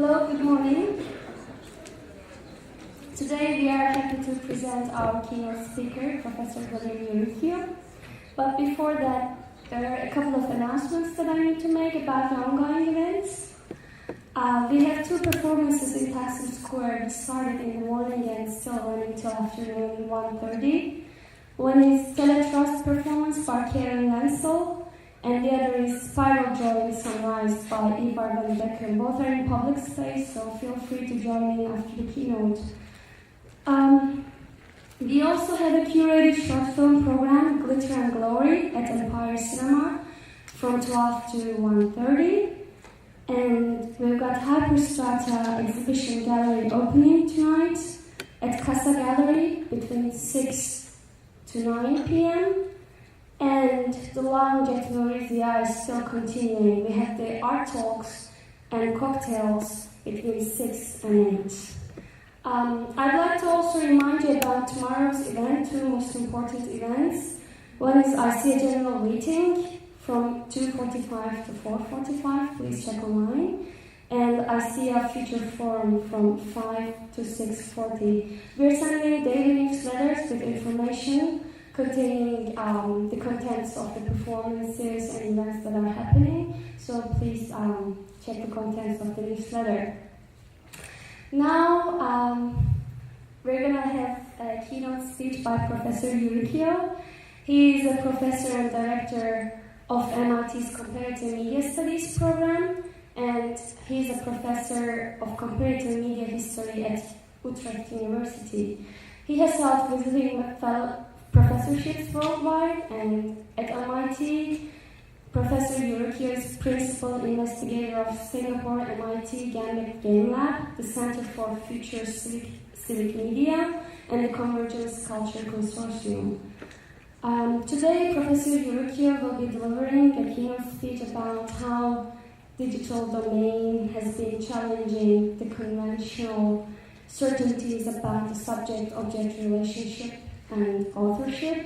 Hello, good morning. Today we are happy to present our keynote speaker, Professor Uricchio. But before that, there are a couple of announcements that I need to make about the ongoing events. We have two performances in Taksim Square which started in the morning and still running till afternoon 1:30. One is Teletrust performance by Karen Lansel, and the other is Spiral Joy and Sunrise by Ivar Van Becker. Both are in public space, so feel free to join in after the keynote. We also have a curated short film program, Glitter and Glory, at Empire Cinema from 12 to 1:30. And we've got Hyperstrata exhibition gallery opening tonight at Casa Gallery between 6 to 9 p.m. And the lounge at Uricchio is still continuing. We have the art talks and cocktails between 6 and 8. I'd like to also remind you about tomorrow's event, two most important events. One is ICA General Meeting from 2:45 to 4:45, please check online. And ICA Future Forum from 5 to 6:40. We're sending daily newsletters with information containing the contents of the performances and events that are happening. So please check the contents of the newsletter. Now, we're going to have a keynote speech by Professor Uricchio. He is a professor and director of MIT's Comparative Media Studies program, and he's a professor of comparative media history at Utrecht University. He has held visiting professorships worldwide, and at MIT, Professor Uricchio is principal investigator of Singapore MIT Gambit Game Lab, the Center for Future Civic Media, and the Convergence Culture Consortium. Today, Professor Uricchio will be delivering a keynote speech about how digital domain has been challenging the conventional certainties about the subject-object relationship and authorship,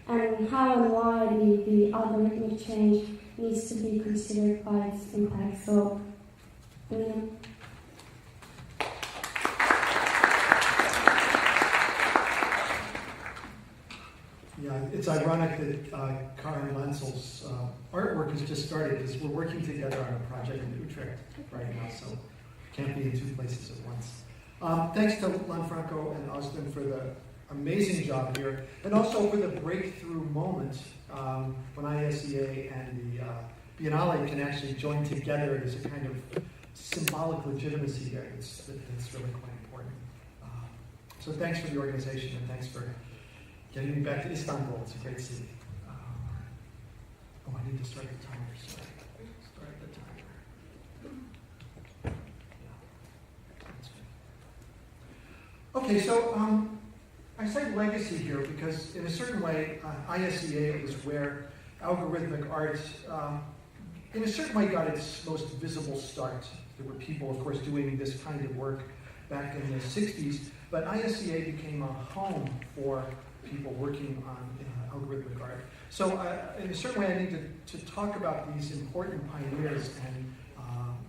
and how and why the algorithmic change needs to be considered by its impact. So, Yeah, it's ironic that Karen Lansel's artwork has just started because we're working together on a project in Utrecht right now, so can't be in two places at once. Thanks to Lanfranco and Austin for the amazing job here, and also for the breakthrough moment when ISEA and the Biennale can actually join together as a kind of symbolic legitimacy here. That's really quite important. So thanks for the organization, and thanks for getting me back to Istanbul. It's a great city. I need to start the timer. Sorry. Start the timer. Yeah. That's good. Okay, so I say legacy here because in a certain way, ISEA is where algorithmic art, in a certain way, got its most visible start. There were people, of course, doing this kind of work back in the 60s, but ISEA became a home for people working on algorithmic art. So in a certain way, I need to talk about these important pioneers and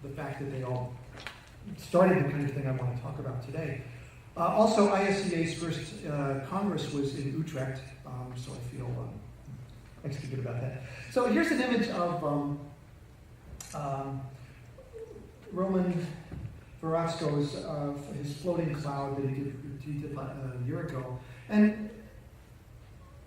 the fact that they all started the kind of thing I want to talk about today. Also, ISEA's first Congress was in Utrecht, so I feel extra good about that. So here's an image of Roman Verasco's his floating cloud that he did a year ago, and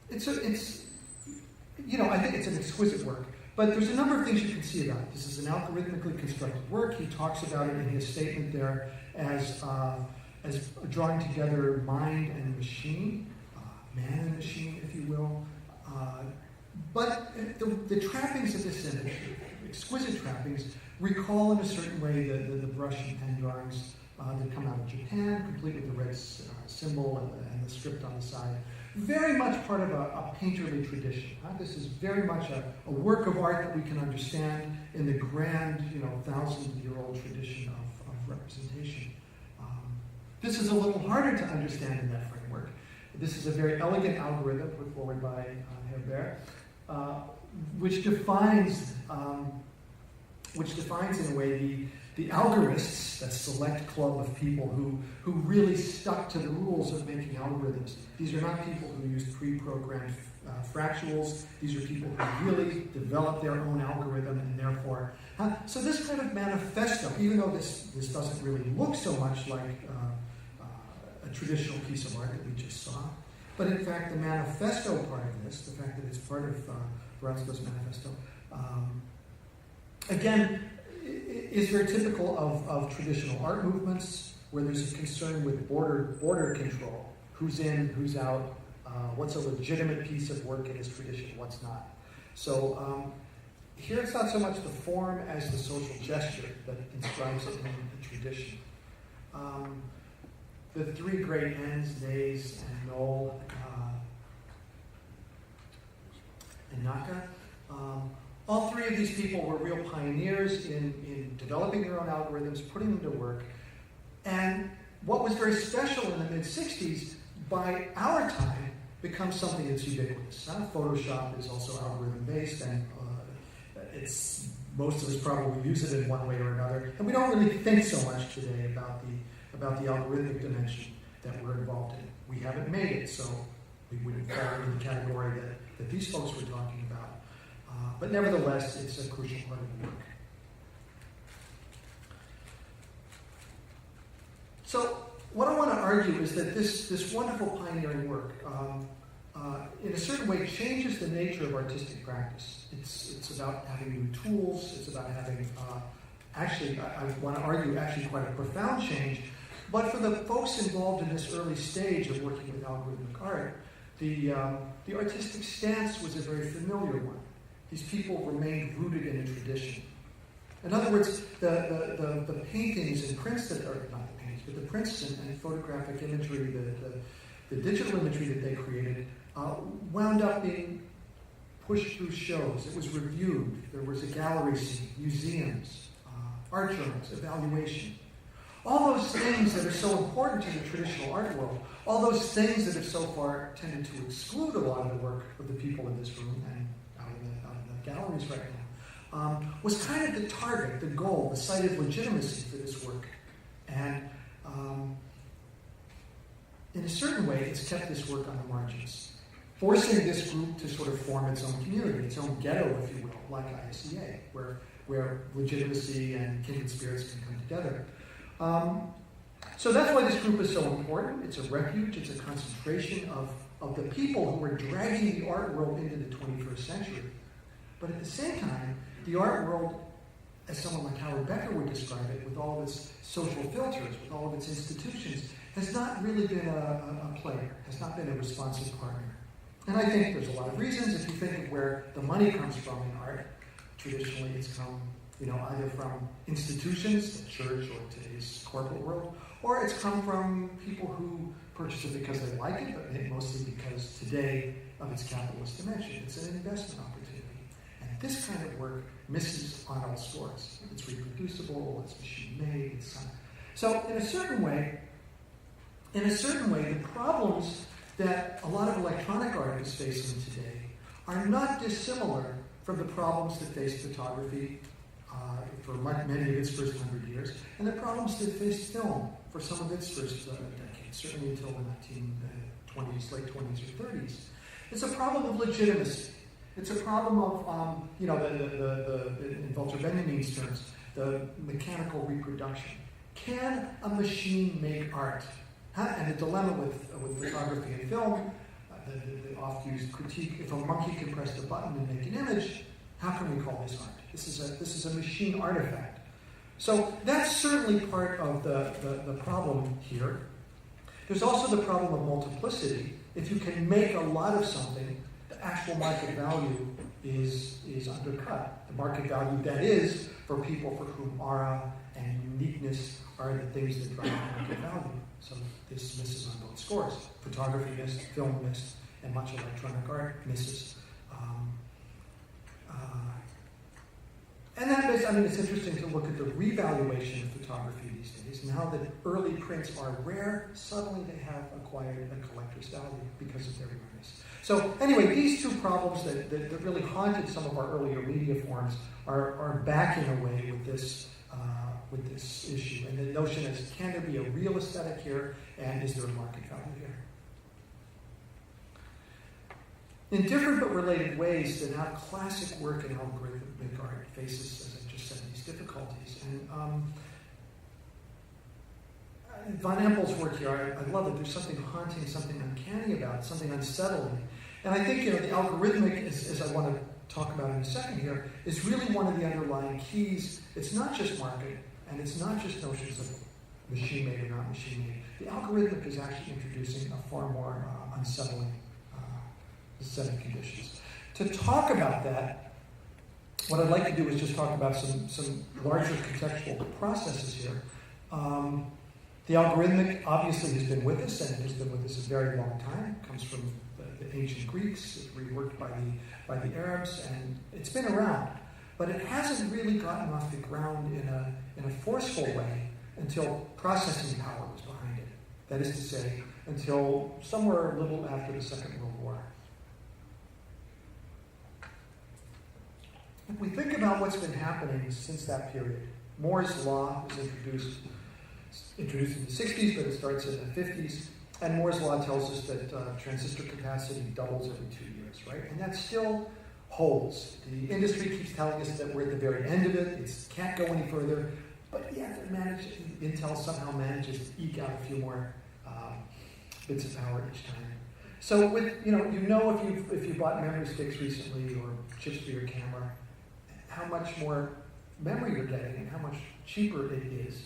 it's I think it's an exquisite work. But there's a number of things you can see about it. This is an algorithmically constructed work. He talks about it in his statement there as drawing together mind and machine, man and machine, if you will. But the trappings of this image, exquisite trappings, recall in a certain way the brush and pen drawings that come out of Japan, complete with the red symbol and the script on the side. Very much part of a painterly tradition. This is very much a work of art that we can understand in the grand, thousand-year-old tradition of representation. This is a little harder to understand in that framework. This is a very elegant algorithm put forward by Herbert, which defines in a way The algorists, that select club of people who really stuck to the rules of making algorithms. These are not people who use pre-programmed fractals. These are people who really develop their own algorithm and therefore... so this kind of manifesto, even though this doesn't really look so much like a traditional piece of art that we just saw, but in fact the manifesto part of this, the fact that it's part of Veracsto's manifesto, again, is very typical of traditional art movements where there's a concern with border control. Who's in, who's out, what's a legitimate piece of work in this tradition, what's not. So here it's not so much the form as the social gesture that inscribes it in the tradition. The three great N's, Nays, and Knoll, and Naka, all three of these people were real pioneers in developing their own algorithms, putting them to work. And what was very special in the mid-60s, by our time, becomes something that's ubiquitous. Photoshop is also algorithm-based, and most of us probably use it in one way or another. And we don't really think so much today about the algorithmic dimension that we're involved in. We haven't made it, so we wouldn't fall into the category that these folks were talking about. But nevertheless, it's a crucial part of the work. So what I want to argue is that this wonderful pioneering work, in a certain way, changes the nature of artistic practice. It's about having new tools. It's about having, actually, I want to argue, actually quite a profound change. But for the folks involved in this early stage of working with algorithmic art, the artistic stance was a very familiar one. These people remained rooted in a tradition. In other words, the paintings and prints that are, not the paintings, but the prints and photographic imagery, the digital imagery that they created, wound up being pushed through shows. It was reviewed. There was a gallery scene, museums, art journals, evaluation. All those things that are so important to the traditional art world, all those things that have so far tended to exclude a lot of the work of the people in this room and out in the galleries right now, was kind of the target, the goal, the site of legitimacy for this work. And in a certain way, it's kept this work on the margins, forcing this group to sort of form its own community, its own ghetto, if you will, like ISEA, where legitimacy and kindred spirits can come together. So that's why this group is so important. It's a refuge, it's a concentration of the people who are dragging the art world into the 21st century. But at the same time, the art world, as someone like Howard Becker would describe it, with all of its social filters, with all of its institutions, has not really been a player, has not been a responsive partner. And I think there's a lot of reasons. If you think of where the money comes from in art, traditionally it's come either from institutions, the church or today's corporate world, or it's come from people who purchase it because they like it, but mostly because today of its capitalist dimension. It's an investment opportunity. And this kind of work misses on all scores. It's reproducible, it's machine-made, it's so in a certain way, the problems that a lot of electronic art is facing today are not dissimilar from the problems that faced photography for many of its first 100 years, and the problems that faced film for some of its first decades, certainly until the 1920s, late 20s or 30s. It's a problem of legitimacy. It's a problem of, in Walter Benjamin's terms, the mechanical reproduction. Can a machine make art? And the dilemma with photography and film, the oft-used critique, if a monkey can press the button and make an image, how can we call this art? This is a machine artifact. So that's certainly part of the problem here. There's also the problem of multiplicity. If you can make a lot of something, the actual market value is undercut. The market value, that is, for people for whom aura and uniqueness are the things that drive market value. So this misses on both scores. Photography missed, film missed, and much electronic art misses. And that is, it's interesting to look at the revaluation of photography these days. Now that early prints are rare, suddenly they have acquired a collector's value because of their rareness. So anyway, these two problems that really haunted some of our earlier media forms are back in a way with this with this issue, and the notion is, can there be a real aesthetic here, and is there a market value here? In different but related ways, the now classic work in algorithmic art faces, as I just said, these difficulties. And Von Empel's work here, I love it. There's something haunting, something uncanny about it, something unsettling. And I think, the algorithmic, as I want to talk about in a second here, is really one of the underlying keys. It's not just market, and it's not just notions of machine-made or not machine-made. The algorithmic is actually introducing a far more unsettling set of conditions. To talk about that, what I'd like to do is just talk about some larger contextual processes here. The algorithmic obviously has been with us, and it has been with us a very long time. It comes from the ancient Greeks, it's reworked by the Arabs, and it's been around. But it hasn't really gotten off the ground in a forceful way until processing power was behind it. That is to say, until somewhere a little after the Second World War. If we think about what's been happening since that period, Moore's law was introduced in the 60s, but it starts in the 50s. And Moore's law tells us that transistor capacity doubles every 2 years, right? And that still holds. The industry keeps telling us that we're at the very end of it. It can't go any further. But yet, Intel somehow manages to eke out a few more bits of power each time. So, with if you bought memory sticks recently or chips for your camera, how much more memory you're getting and how much cheaper it is.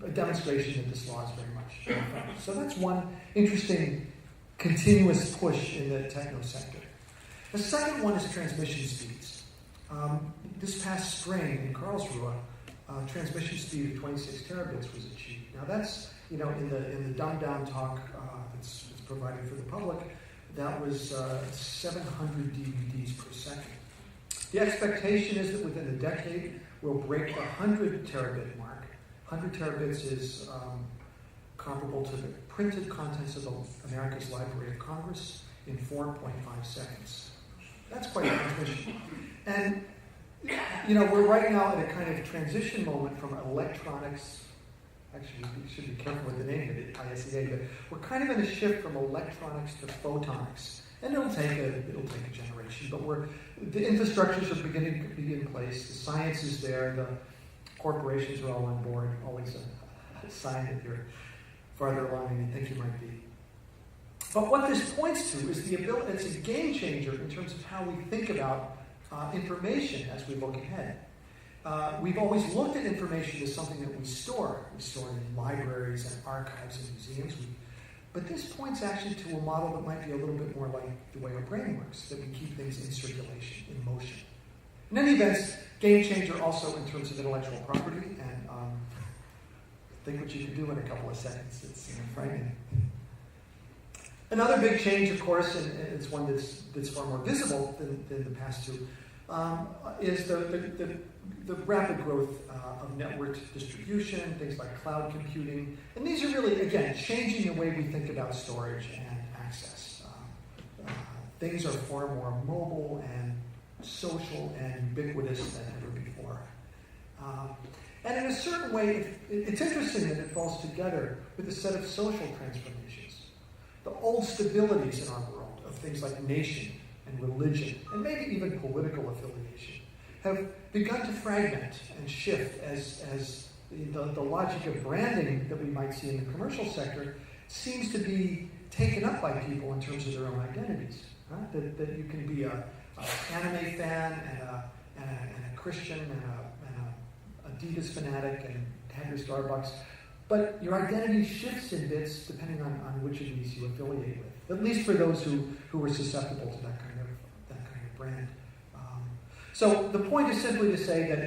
A demonstration that this law is very much effective. So that's one interesting continuous push in the techno sector. The second one is transmission speeds. This past spring in Karlsruhe, transmission speed of 26 terabits was achieved. Now that's, in the dumbed down talk that's provided for the public, that was 700 DVDs per second. The expectation is that within a decade, we'll break the 100 terabit mark. 100 terabits is comparable to the printed contents of America's Library of Congress in 4.5 seconds. That's quite a transmission. And, we're right now at a kind of transition moment from electronics. Actually, we should be careful with the name of it, ISEA, but we're kind of in a shift from electronics to photonics. And it'll take a generation, but the infrastructures are beginning to be in place. The science is there. The corporations are all on board. Always a sign that you're farther along than you think you might be. But what this points to is the ability. It's a game changer in terms of how we think about information as we look ahead. We've always looked at information as something that we store. We store it in libraries and archives and museums. But this points actually to a model that might be a little bit more like the way our brain works, that we keep things in circulation, in motion. In any event, game changer also in terms of intellectual property, and think what you can do in a couple of seconds. It's frightening. Another big change, of course, and it's one that's far more visible than the past two, is the rapid growth of networked distribution, things like cloud computing. And these are really, again, changing the way we think about storage and access. Things are far more mobile and social and ubiquitous than ever before. And in a certain way, it's interesting that it falls together with a set of social transformations. The old stabilities in our world of things like nation and religion, and maybe even political affiliation, have begun to fragment and shift as the logic of branding that we might see in the commercial sector seems to be taken up by people in terms of their own identities. That you can be an anime fan and a Christian and a Adidas fanatic and have your Starbucks, but your identity shifts in bits depending on which of these you affiliate with. At least for those who are susceptible to that kind of brand. So the point is simply to say that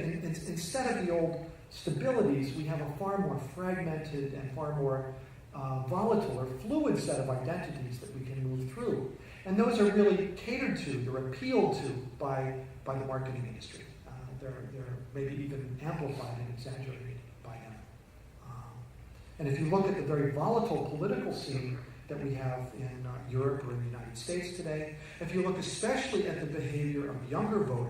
instead of the old stabilities, we have a far more fragmented and far more volatile or fluid set of identities that we can move through. And those are really catered to, they're appealed to by the marketing industry. They're maybe even amplified and exaggerated by them. And if you look at the very volatile political scene that we have in Europe or in the United States today, if you look especially at the behavior of younger voters,